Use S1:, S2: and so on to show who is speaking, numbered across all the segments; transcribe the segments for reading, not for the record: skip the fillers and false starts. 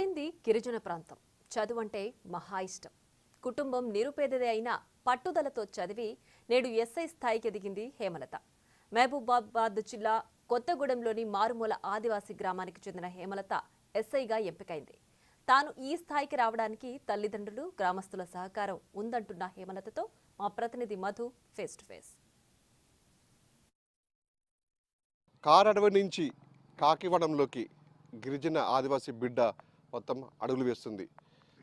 S1: పుట్టింది గిరిజన ప్రాంతం. చదువంటే మహా ఇష్టం. కుటుంబం నిరుపేదదే అయినా పట్టుదలతో చదివి నేడు ఎస్ఐ స్థాయికి ఎదిగింది హేమలత. మహబూబాబాద్ జిల్లా కొత్తగూడెంలోని మారుమూల ఆదివాసీ గ్రామానికి చెందిన హేమలత ఎస్ఐగా ఎంపికైంది. తాను ఈ స్థాయికి రావడానికి తల్లిదండ్రులు, గ్రామస్తుల సహకారం ఉందంటున్న హేమలతతో మా ప్రతినిధి Madhu face to face.
S2: Karadavi నుంచి కాకివడంలోకి గిరిజన ఆదివాసీ బిడ్డ మొత్తం అడుగులు వేస్తుంది.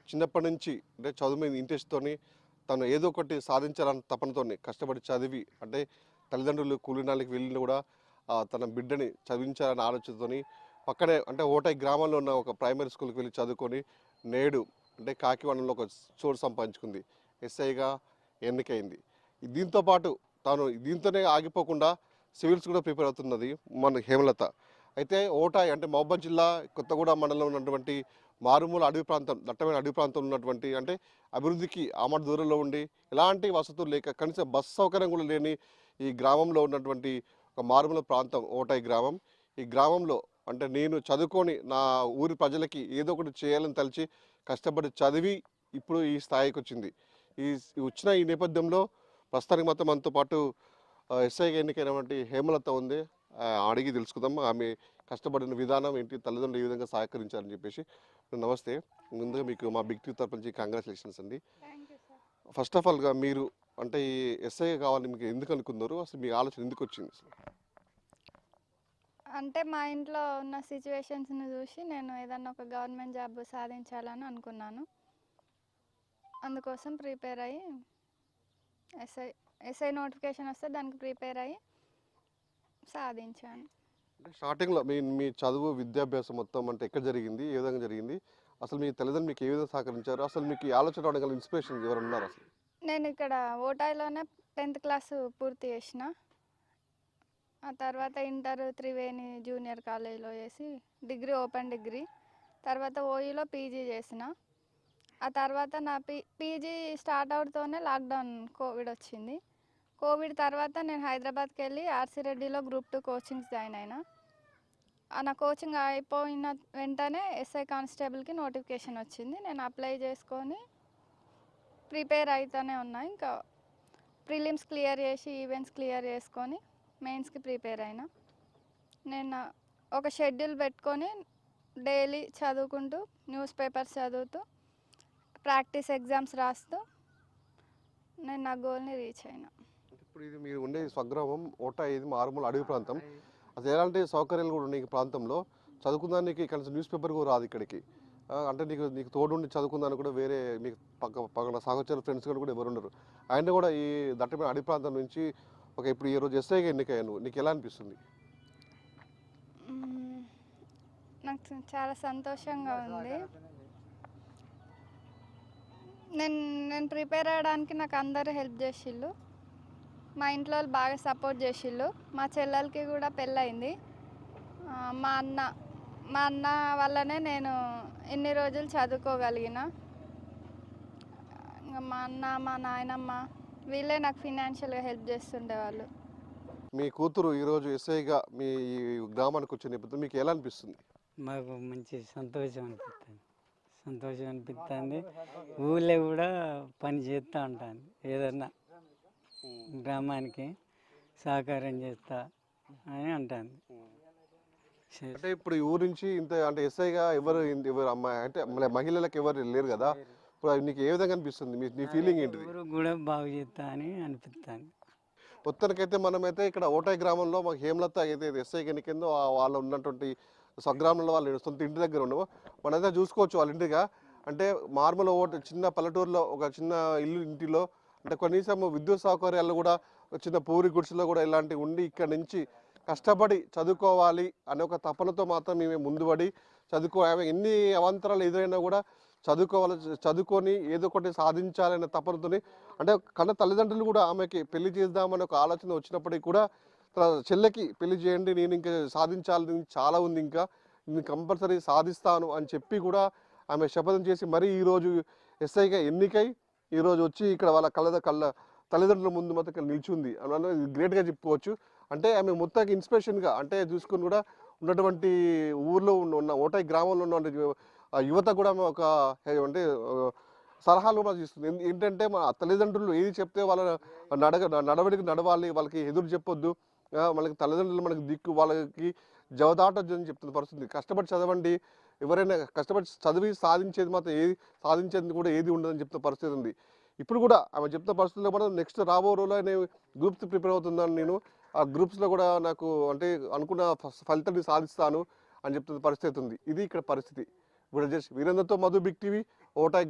S2: చిన్నప్పటి నుంచి అంటే చదువు మీద ఇంట్రెస్ట్తోని తను ఏదో ఒకటి సాధించాలని తపనతోని కష్టపడి చదివి అంటే తల్లిదండ్రులు కూలినాళ్ళకి వెళ్ళిన కూడా తన బిడ్డని చదివించాలనే ఆలోచనతోని పక్కనే అంటే ఓటై గ్రామంలో ఉన్న ఒక ప్రైమరీ స్కూల్కి వెళ్ళి చదువుకొని నేడు అంటే కాకివడంలో ఒక చోటు సంపాదించుకుంది. ఎస్ఐగా ఎన్నికైంది. దీంతో పాటు తాను దీంతోనే ఆగిపోకుండా సివిల్స్ కూడా ప్రిపేర్ అవుతున్నది మన హేమలత. అయితే ఓటాయి అంటే మహబూబాబాద్ జిల్లా కొత్తగూడ మండలంలో ఉన్నటువంటి మారుమూల అడవి ప్రాంతం, దట్టమైన అడవి ప్రాంతంలో ఉన్నటువంటి అంటే అభివృద్ధికి ఆమడ దూరంలో ఉండి ఎలాంటి వసతులు లేక కనీసం బస్సు సౌకర్యం కూడా లేని ఈ గ్రామంలో ఉన్నటువంటి ఒక మారుమూల ప్రాంతం ఓటాయి గ్రామం. ఈ గ్రామంలో అంటే నేను చదువుకొని నా ఊరి ప్రజలకి ఏదో ఒకటి చేయాలని తలిచి కష్టపడి చదివి ఇప్పుడు ఈ స్థాయికి వచ్చింది. వచ్చిన ఈ నేపథ్యంలో ప్రస్తుతానికి మాత్రం మనతో పాటు ఎస్ఐగా ఎన్నికైనటువంటి హేమలత ఉంది. అడిగి తెలుసుకుందాం ఆమె కష్టపడిన విధానం ఏంటి, తల్లిదండ్రులు ఏ విధంగా సహకరించారని చెప్పేసి. నమస్తే, ముందుగా మీకు మా బిగ్ టీ తరపు నుంచి కంగ్రాచులేషన్స్ అండి. ఫస్ట్ ఆఫ్ ఆల్గా మీరు అంటే ఈ ఎస్ఐ కావాలని మీకు ఎందుకు అనుకున్నారు, అసలు మీ ఆలోచన ఎందుకు వచ్చింది?
S3: అంటే మా ఇంట్లో ఉన్న సిచ్యువేషన్స్ని చూసి నేను ఏదన్నా ఒక గవర్నమెంట్ జాబ్ సాధించాలని అనుకున్నాను. అందుకోసం ప్రిపేర్ అయ్యి ఎస్ఐ నోటిఫికేషన్ వస్తే దానికి ప్రిపేర్ అయ్యి సాధించాను.
S2: స్టార్టింగ్లో మీ చదువు విద్యాభ్యాసం మొత్తం అంటే ఎక్కడ జరిగింది, ఏ విధంగా జరిగింది, అసలు మీ తల్లిదండ్రులు మీకు ఏ విధంగా సహకరించారు, అసలు మీకు ఈ ఆలోచన రావడం గల ఇన్స్పిరేషన్ ఎవరు ఉన్నారు? అసలు
S3: నేను ఇక్కడ ఓటాయిలోనే 10th క్లాస్ పూర్తి చేసిన. ఆ తర్వాత ఇంటర్ త్రివేణి జూనియర్ కాలేజ్లో చేసి డిగ్రీ ఓపెన్ డిగ్రీ, తర్వాత ఓయూలో పీజీ చేసిన. ఆ తర్వాత నా పీజీ స్టార్ట్ అవుతూనే లాక్డౌన్ కోవిడ్ వచ్చింది. కోవిడ్ తర్వాత నేను హైదరాబాద్కి వెళ్ళి ఆర్సీ రెడ్డిలో గ్రూప్ 2 కోచింగ్స్ జాయిన్ అయినా. నా కోచింగ్ అయిపోయిన వెంటనే ఎస్ఐ కానిస్టేబుల్కి నోటిఫికేషన్ వచ్చింది. నేను అప్లై చేసుకొని ప్రిపేర్ అవుతూనే ఉన్నా. ఇంకా ప్రిలిమ్స్ క్లియర్ చేసి ఈవెంట్స్ క్లియర్ చేసుకొని మెయిన్స్కి ప్రిపేర్ అయినా. నేను ఒక షెడ్యూల్ పెట్టుకొని డైలీ చదువుకుంటూ న్యూస్ పేపర్స్ చదువుతూ ప్రాక్టీస్ ఎగ్జామ్స్ రాస్తూ నేను నా గోల్ని రీచ్ అయినా.
S2: ఇప్పుడు ఇది మీరు ఉండే స్వగ్రామం ఓటాయి, ఇది మారుమూల అడవి ప్రాంతం. అసలు ఎలాంటి సౌకర్యాలు కూడా ఉన్నాయి ఈ ప్రాంతంలో? చదువుకుందానికి కలిసి న్యూస్ పేపర్ కూడా రాదు ఇక్కడికి. అంటే నీకు తోడుండి చదువుకుందానికి కూడా వేరే మీకు పక్కన సహచర ఫ్రెండ్స్ కూడా ఎవరు ఉండరు. ఆయన కూడా ఈ దట్టమైన అడవి ప్రాంతం నుంచి ఇప్పుడు ఈరోజు ఎస్ఐగా ఎన్నికయ్యాను, నీకు ఎలా అనిపిస్తుంది?
S3: నాకు చాలా సంతోషంగా ఉంది. నేను ప్రిపేర్ అవ్వడానికి నాకు అందరూ హెల్ప్ చేసిళ్ళు. మా ఇంట్లో వాళ్ళు బాగా సపోర్ట్ చేసిళ్ళు. మా చెల్లెలకి కూడా పెళ్ళయింది. మా అన్న వల్లనే నేను ఇన్ని రోజులు చదువుకోగలిగిన. ఇంకా మా అన్న, మా నాయనమ్మ వీళ్ళే నాకు ఫినాన్షియల్గా హెల్ప్ చేస్తుండేవాళ్ళు.
S2: మీ కూతురు ఈరోజు ఎస్ఐగా మీ గ్రామానికి వచ్చే నేపథ్యం మీకు ఎలా అనిపిస్తుంది?
S4: మాకు మంచి సంతోషం అనిపిస్తుంది. ఊళ్ళో కూడా పని చేస్తూ ఉంటాను, ఏదన్నా గ్రామానికి సహకారం చేస్తా అని అంటాను.
S2: అంటే ఇప్పుడు ఈ ఊరు నుంచి ఇంత అంటే ఎస్ఐగా ఎవరు అమ్మాయి అంటే మహిళలకు ఎవరు లేరు కదా, ఇప్పుడు నీకు ఏ విధంగా అనిపిస్తుంది, నీ ఫీలింగ్ ఏంటి?
S4: ఊరు కూడా బాగు చేస్తా అని అనిపిస్తాను.
S2: మొత్తానికైతే మనమైతే ఇక్కడ ఓటాయి గ్రామంలో మాకు హేమలత అయితే ఎస్ఐకి ఎన్నికైందో వాళ్ళు ఉన్నటువంటి స్వగ్రామంలో వాళ్ళు సొంత ఇంటి దగ్గర ఉండవు మనైతే చూసుకోవచ్చు వాళ్ళ ఇంటిగా. అంటే మార్మల్ చిన్న పల్లెటూరులో ఒక చిన్న ఇంటిలో అంటే కనీసం విద్యుత్ సౌకర్యాలు కూడా చిన్న పూరి గుడిసెలో కూడా ఇలాంటివి ఉండి ఇక్కడ నుంచి కష్టపడి చదువుకోవాలి అనే ఒక తపనతో మాత్రం మేము ముందుపడి ఆమె ఎన్ని అవాంతరాలు ఎదురైనా కూడా చదువుకొని ఏదో ఒకటి సాధించాలనే తపనతోని అంటే కన్న తల్లిదండ్రులు కూడా ఆమెకి పెళ్లి చేద్దామని ఒక ఆలోచన వచ్చినప్పటికీ కూడా చెల్లెకి పెళ్లి చేయండి, నేను ఇంకా సాధించాలని చాలా ఉంది, ఇంకా నేను కంపల్సరీ సాధిస్తాను అని చెప్పి కూడా ఆమె శపథం చేసి మరీ ఈరోజు ఎస్ఐగా ఎన్నికై ఈరోజు వచ్చి ఇక్కడ వాళ్ళ తల్లిదండ్రుల ముందు మొత్తం నిల్చుంది అన్నది గ్రేట్గా చెప్పుకోవచ్చు. అంటే ఆమె మొత్తానికి ఇన్స్పిరేషన్గా అంటే చూసుకుని కూడా ఉన్నటువంటి ఊర్లో ఉన్న ఓటాయి గ్రామంలో ఉన్న యువత కూడా ఒక అంటే సలహాలు కూడా ఇస్తుంది. ఏంటంటే మన తల్లిదండ్రులు ఏది చెప్తే వాళ్ళ నడవడికి నడవాలి, వాళ్ళకి ఎదురు చెప్పొద్దు, వాళ్ళకి తల్లిదండ్రులు మనకి దిక్కు, వాళ్ళకి జవదాటొద్దు అని చెప్తున్న పరిస్థితి. కష్టపడి చదవండి, ఎవరైనా కష్టపడి చదివి సాధించేది మాత్రం సాధించేది కూడా ఏది ఉండదని చెప్తున్న పరిస్థితి ఉంది. ఇప్పుడు కూడా ఆమె చెప్తున్న పరిస్థితుల్లో కూడా నెక్స్ట్ రాబో రోజుల్లో నేను గ్రూప్స్ ప్రిపేర్ అవుతున్నాను, నేను ఆ గ్రూప్స్లో కూడా నాకు అంటే అనుకున్న ఫలితాన్ని సాధిస్తాను అని చెప్తున్న పరిస్థితి ఉంది. ఇది ఇక్కడ పరిస్థితి. వీరేంద్రతో మధు, బిగ్ టీవీ, ఓటాయ్.